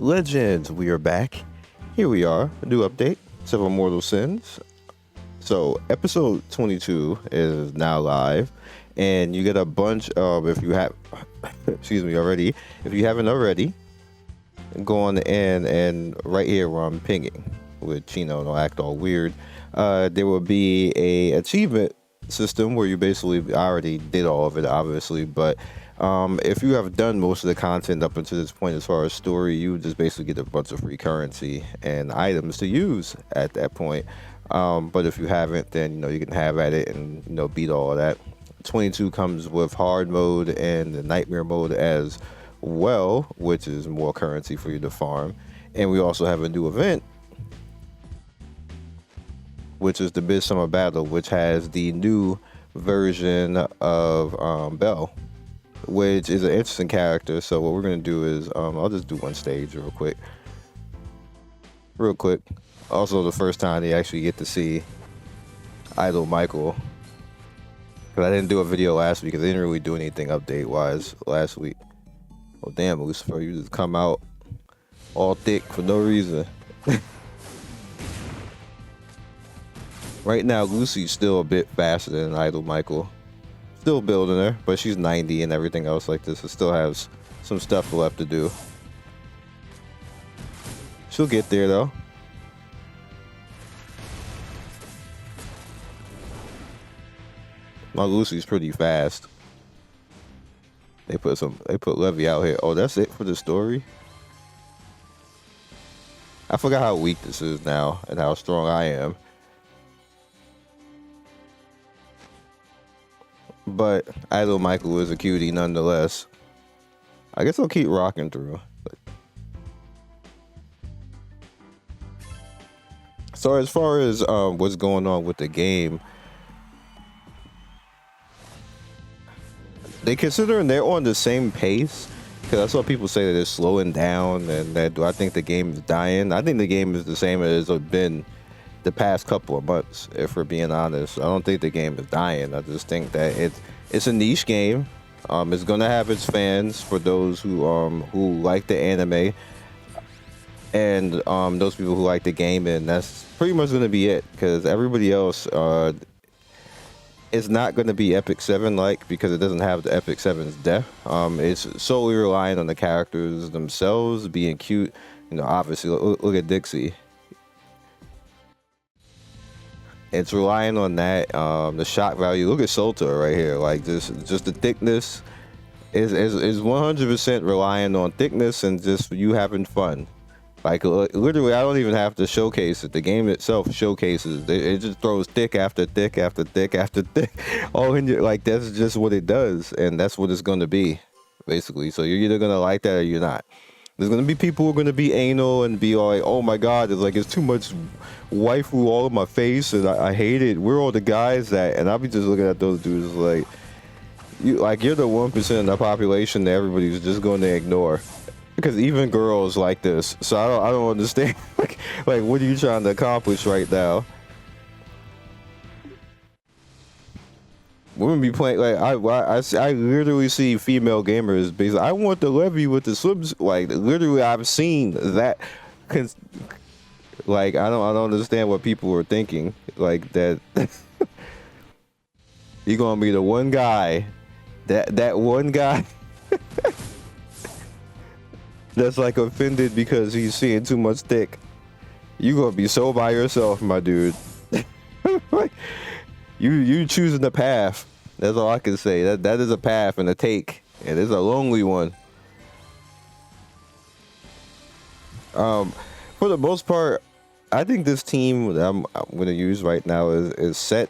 Legends, we are back. Here we are, a new update, 7 Mortal Sins. So, episode 22 is now live, and you get a bunch of, if you have, already, if you haven't already, go on in and right here where I'm pinging with Chino, don't act all weird, there will be a achievement system where you basically, I already did all of it obviously, but if you have done most of the content up until this point as far as story, you just basically get a bunch of free currency and items to use at that point. But if you haven't, then you can have at it and beat all of that. 22 comes with hard mode and the nightmare mode as well, which is more currency for you to farm. And we also have a new event, which is the Midsummer battle, which has the new version of Bell, which is an interesting character. So what we're gonna do is I'll just do one stage real quick. Also, the first time they actually get to see Idol Michael, because I didn't do a video last week because I didn't really do anything update wise last week. Oh damn, Lucifer, you just come out all thick for no reason. Right now, Lucy's still a bit faster than Idol Michael. Still building her, but she's 90 and everything else like this. It still has some stuff left to do. She'll get there though. My Lucy's pretty fast. They put Levy out here. Oh, that's it for the story? I forgot how weak this is now and how strong I am. But Idol Michael is a cutie nonetheless. I guess I'll keep rocking through. So as far as what's going on with the game, they considering they're on the same pace, because I saw people say that they're slowing down and that do I think the game is dying. I think the game is the same as it's been the past couple of months, if we're being honest. I don't think the game is dying. I just think that it's a niche game. It's gonna have its fans for those who like the anime and those people who like the game, and that's pretty much gonna be it, because everybody else it's not going to be Epic 7 like, because it doesn't have the Epic 7's depth. It's solely relying on the characters themselves being cute. Obviously, look at Dixie. It's relying on that, the shock value. Look at Solta right here. Like just the thickness is 100% relying on thickness and just you having fun. Like literally, I don't even have to showcase it. The game itself showcases. It just throws thick after thick after thick after thick. All in your, like, that's just what it does, and that's what it's gonna be, basically. So you're either gonna like that or you're not. There's gonna be people who are gonna be anal and be like, "Oh my God, it's too much waifu all in my face, and I hate it." We're all the guys that, and I'll be just looking at those dudes like, you're the 1% of the population that everybody's just going to ignore. Because even girls like this, so I don't understand. like what are you trying to accomplish right now? Women be playing like I literally see female gamers basically. I want the Levy with the swims. Like literally, I've seen that. Like I don't understand what people were thinking. Like that, you're gonna be the one guy, that one guy. That's like offended because he's seeing too much thick. You gonna be so by yourself, my dude. you choosing the path. That's all I can say. That is a path and a take, and it's a lonely one. For the most part, I think this team that I'm gonna use right now is set.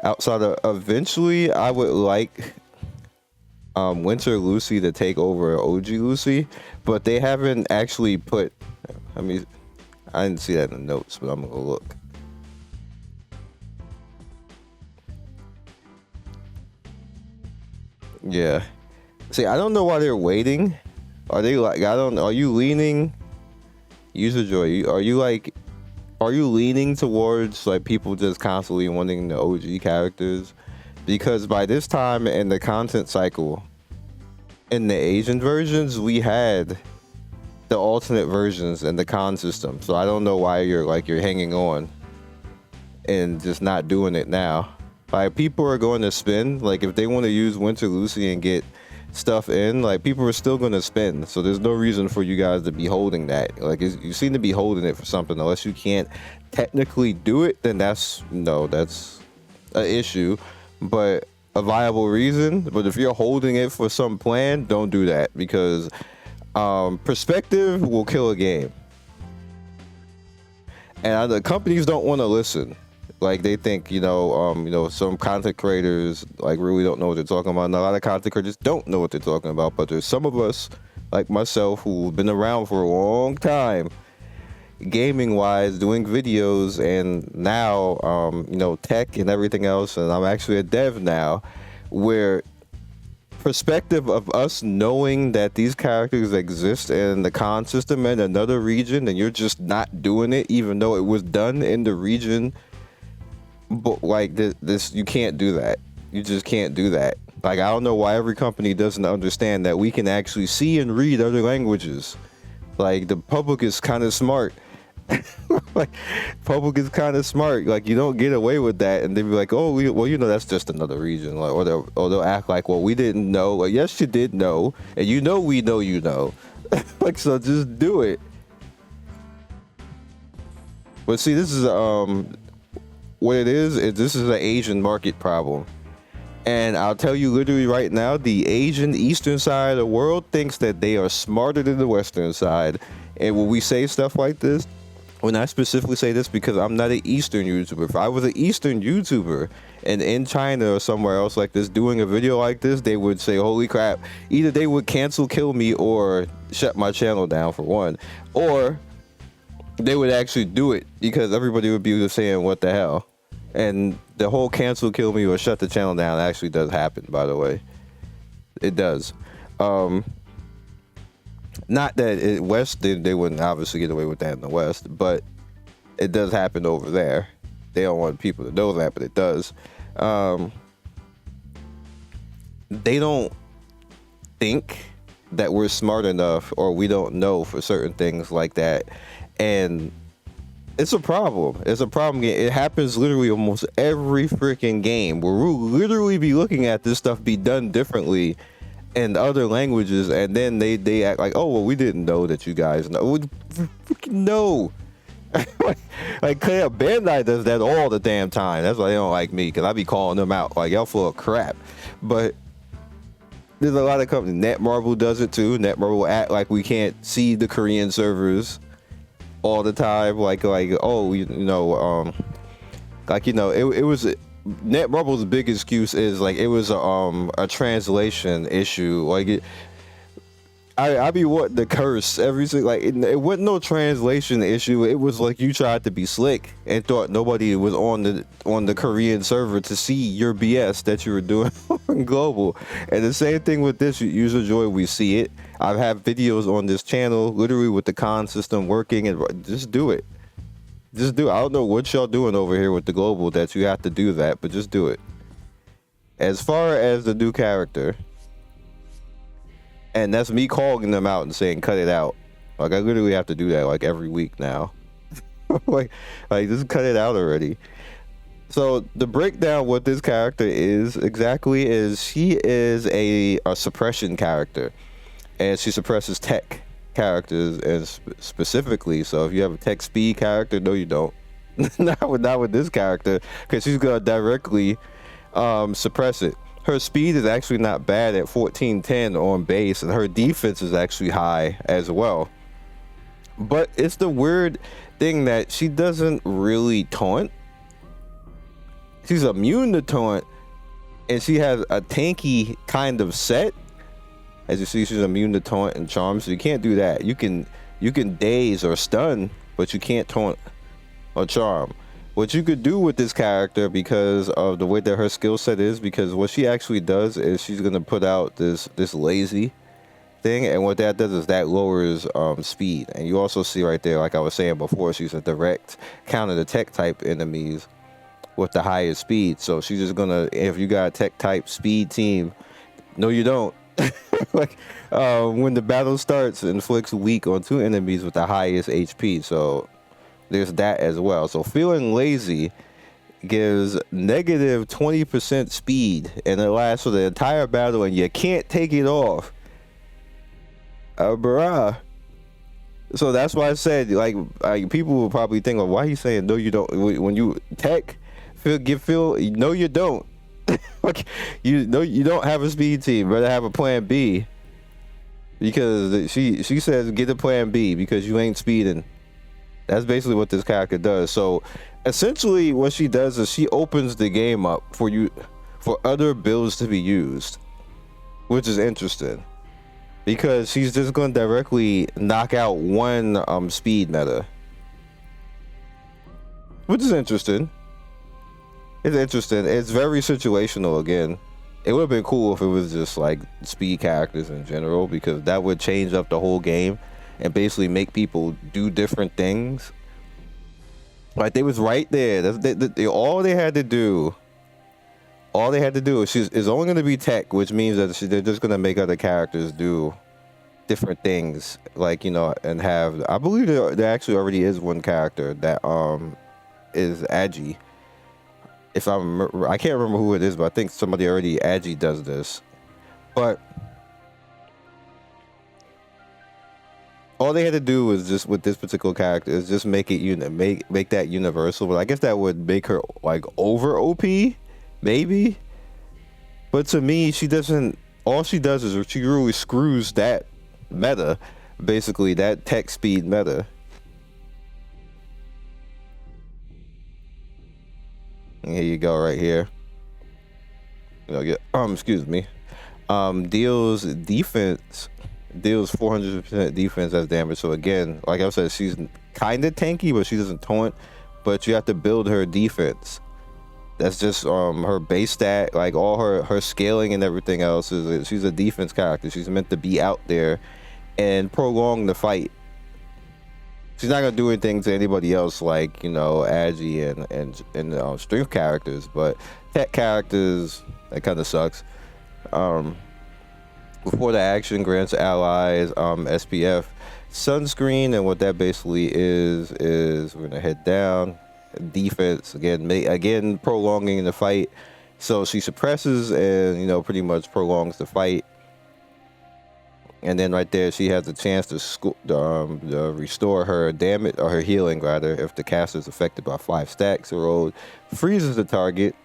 Outside of eventually, I would like Winter Lucy to take over OG Lucy, but they haven't actually put. I didn't see that in the notes, but I'm gonna look. Yeah. See, I don't know why they're waiting. Are they like? Are you leaning? User Joy, are you leaning towards like people just constantly wanting the OG characters? Because by this time in the content cycle, in the Asian versions, we had the alternate versions and the con system. So I don't know why you're hanging on and just not doing it now. Like, people are going to spend, like, if they want to use Winter Lucy and get stuff in, like, people are still going to spend. So there's no reason for you guys to be holding that. Like, you seem to be holding it for something. Unless you can't technically do it, then that's an issue, but a viable reason. But if you're holding it for some plan, don't do that, because perspective will kill a game, and the companies don't want to listen. Like, they think, some content creators like really don't know what they're talking about, and a lot of content creators don't know what they're talking about. But there's some of us, like myself, who've been around for a long time, gaming wise, doing videos, and now tech and everything else, and I'm actually a dev now, where perspective of us knowing that these characters exist in the con system in another region, and you're just not doing it even though it was done in the region. But like this you can't do that. You just can't do that. Like, I don't know why every company doesn't understand that we can actually see and read other languages. Like, the public is kind of smart. Like, public is kind of smart. Like, you don't get away with that, and they'll be like, oh, that's just another region. Like, or they'll act like, well, we didn't know. Like, yes, you did know, and we know. Like, so just do it. But see, this is what it is this is an Asian market problem. And I'll tell you literally right now, the Asian Eastern side of the world thinks that they are smarter than the Western side. And when we say stuff like this, when I specifically say this because I'm not an Eastern YouTuber. If I was an Eastern YouTuber and in China or somewhere else like this doing a video like this, they would say, holy crap. Either they would kill me or shut my channel down, for one. Or they would actually do it, because everybody would be saying, what the hell? And the whole kill me or shut the channel down actually does happen, by the way. It does. Not that in West, they wouldn't obviously get away with that in the West, but it does happen over there. They don't want people to know that, but it does. They don't think that we're smart enough, or we don't know for certain things like that. And it's a problem. It's a problem. It happens literally almost every freaking game, where we'll literally be looking at this stuff be done differently in other languages, and then they act like, oh, well, we didn't know that you guys know. We freaking know. Like Bandai does that all the damn time. That's why they don't like me, because I be calling them out like, y'all full of crap. But there's a lot of companies. Netmarble does it too. Netmarble will act like we can't see the Korean servers all the time. Like oh, it was. Netmarble's big excuse is like it was a translation issue. Like I be what the curse every single, like it wasn't no translation issue. It was like you tried to be slick and thought nobody was on the Korean server to see your BS that you were doing on global. And the same thing with this user joy, we see it. I've had videos on this channel literally with the con system working, and just do it. Just do it. I don't know what y'all doing over here with the global that you have to do that, but just do it. As far as the new character, and that's me calling them out and saying cut it out. Like I literally have to do that like every week now. like just cut it out already. So the breakdown what this character is exactly is she is a suppression character, and she suppresses tech characters, and specifically, so if you have a tech speed character, no you don't. not with this character, because she's gonna directly suppress it. Her speed is actually not bad at 1410 on base, and her defense is actually high as well. But it's the weird thing that she doesn't really taunt. She's immune to taunt, and she has a tanky kind of set. As you see, she's immune to taunt and charm, so you can't do that. You can daze or stun, but you can't taunt or charm. What you could do with this character, because of the way that her skill set is, because what she actually does is she's gonna put out this lazy thing, and what that does is that lowers speed. And you also see right there, like I was saying before, she's a direct counter to tech type enemies with the highest speed. So she's just gonna, if you got a tech type speed team, no you don't. Like when the battle starts, inflicts weak on 2 enemies with the highest HP. So there's that as well. So feeling lazy gives negative 20% speed, and it lasts for the entire battle, and you can't take it off. Bruh. So that's why I said, like people will probably think, well, why are you saying no? You don't. When you tech, feel. No, you don't. Like, you don't have a speed team. Better have a plan B. Because she says get a plan B because you ain't speeding. That's basically what this character does. So essentially, what she does is she opens the game up for other builds to be used, which is interesting. Because she's just going to directly knock out one speed meta. Which is interesting. It's interesting. It's very situational again. It would have been cool if it was just like speed characters in general, because that would change up the whole game and basically make people do different things. Like, they was right there. All they had to do is only going to be tech, which means that they're just going to make other characters do different things, like, and have. I believe there actually already is one character that is Agi. If I remember, I can't remember who it is, but I think somebody already Agi does this. But all they had to do was just with this particular character is just make it make that universal. But I guess that would make her like over OP, maybe. But to me, she doesn't. All she does is she really screws that meta, basically that tech speed meta. And here you go, right here. Excuse me. Deals 400% defense as damage. So again, like I said, she's kind of tanky, but she doesn't taunt. But you have to build her defense. That's just her base stat, like all her scaling and everything else is. She's a defense character. She's meant to be out there and prolong the fight. She's not gonna do anything to anybody else like Agi and strength characters, but tech characters, that kind of sucks. Before the action grants allies SPF sunscreen, and what that basically is we're gonna head down. Defense again prolonging the fight. So she suppresses and pretty much prolongs the fight. And then right there, she has a chance to restore her damage, or her healing rather, if the caster is affected by 5 stacks rolled. Freezes the target,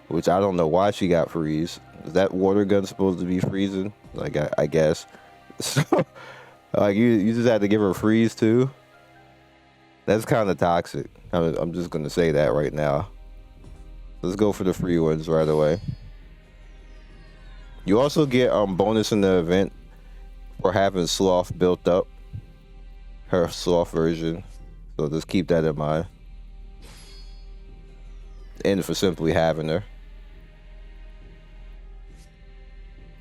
which I don't know why she got freeze. Is that water gun supposed to be freezing? Like I guess. So like you just had to give her freeze too. That's kind of toxic. I'm just gonna say that right now. Let's go for the free ones right away. You also get bonus in the event for having Sloth built up, her Sloth version, so just keep that in mind. And for simply having her.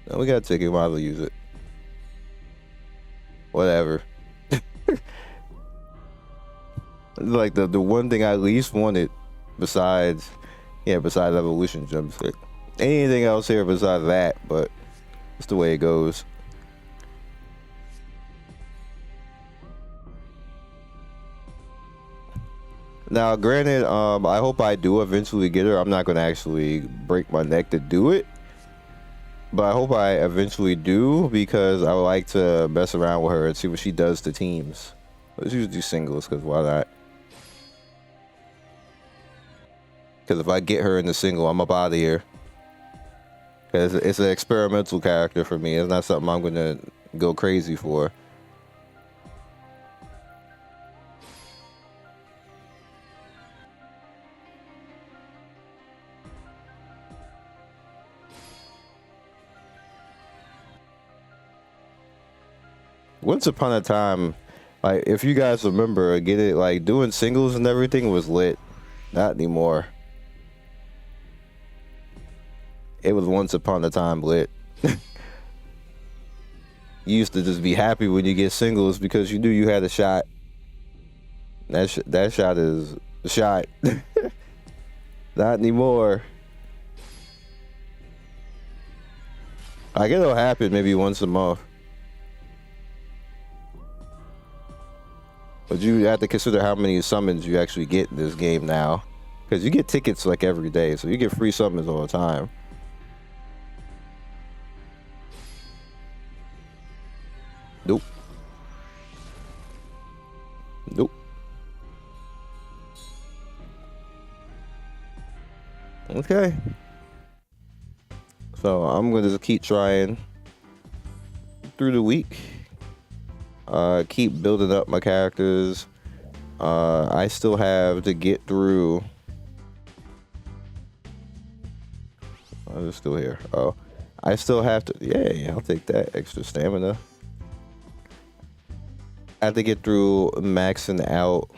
No, we got a ticket, might as well use it. Whatever. Like the one thing I least wanted besides evolution jumpsuit. Anything else here besides that, but it's the way it goes. Now, granted, I hope I do eventually get her. I'm not going to actually break my neck to do it, but I hope I eventually do, because I would like to mess around with her and see what she does to teams. Let's usually do singles, because why not? Because if I get her in the single, I'm up out of here. Because it's an experimental character for me. It's not something I'm going to go crazy for. Once upon a time, like, if you guys remember, like, doing singles and everything was lit. Not anymore. It was once upon a time lit. You used to just be happy when you get singles because you knew you had a shot. That shot is a shot. Not anymore. I guess it'll happen maybe once a month. But you have to consider how many summons you actually get in this game now. Because you get tickets like every day, so you get free summons all the time. Nope. Nope. Okay. So I'm going to just keep trying through the week. Keep building up my characters. I still have to get through. Oh, they're still here. Oh, I still have to. Yay! I'll take that extra stamina. I have to get through maxing out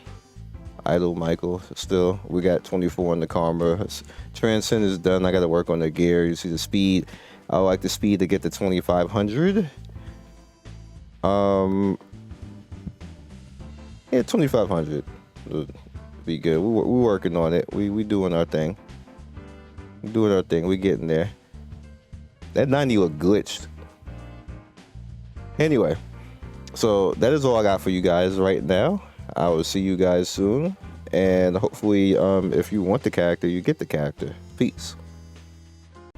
Idol Michael. Still, we got 24 on the karma. Transcend is done. I got to work on the gear. You see the speed. I like the speed to get to 2500. Yeah, 2500 would be good. We're working on it. We doing our thing. Doing our thing. We getting there. That 90 look glitched. Anyway, so that is all I got for you guys right now. I will see you guys soon, and hopefully, if you want the character, you get the character. Peace.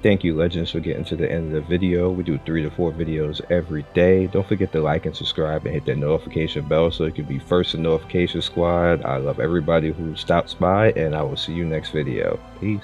Thank you, Legends, for getting to the end of the video. We do 3 to 4 videos every day. Don't forget to like and subscribe and hit that notification bell so you can be first in notification squad. I love everybody who stops by, and I will see you next video. Peace.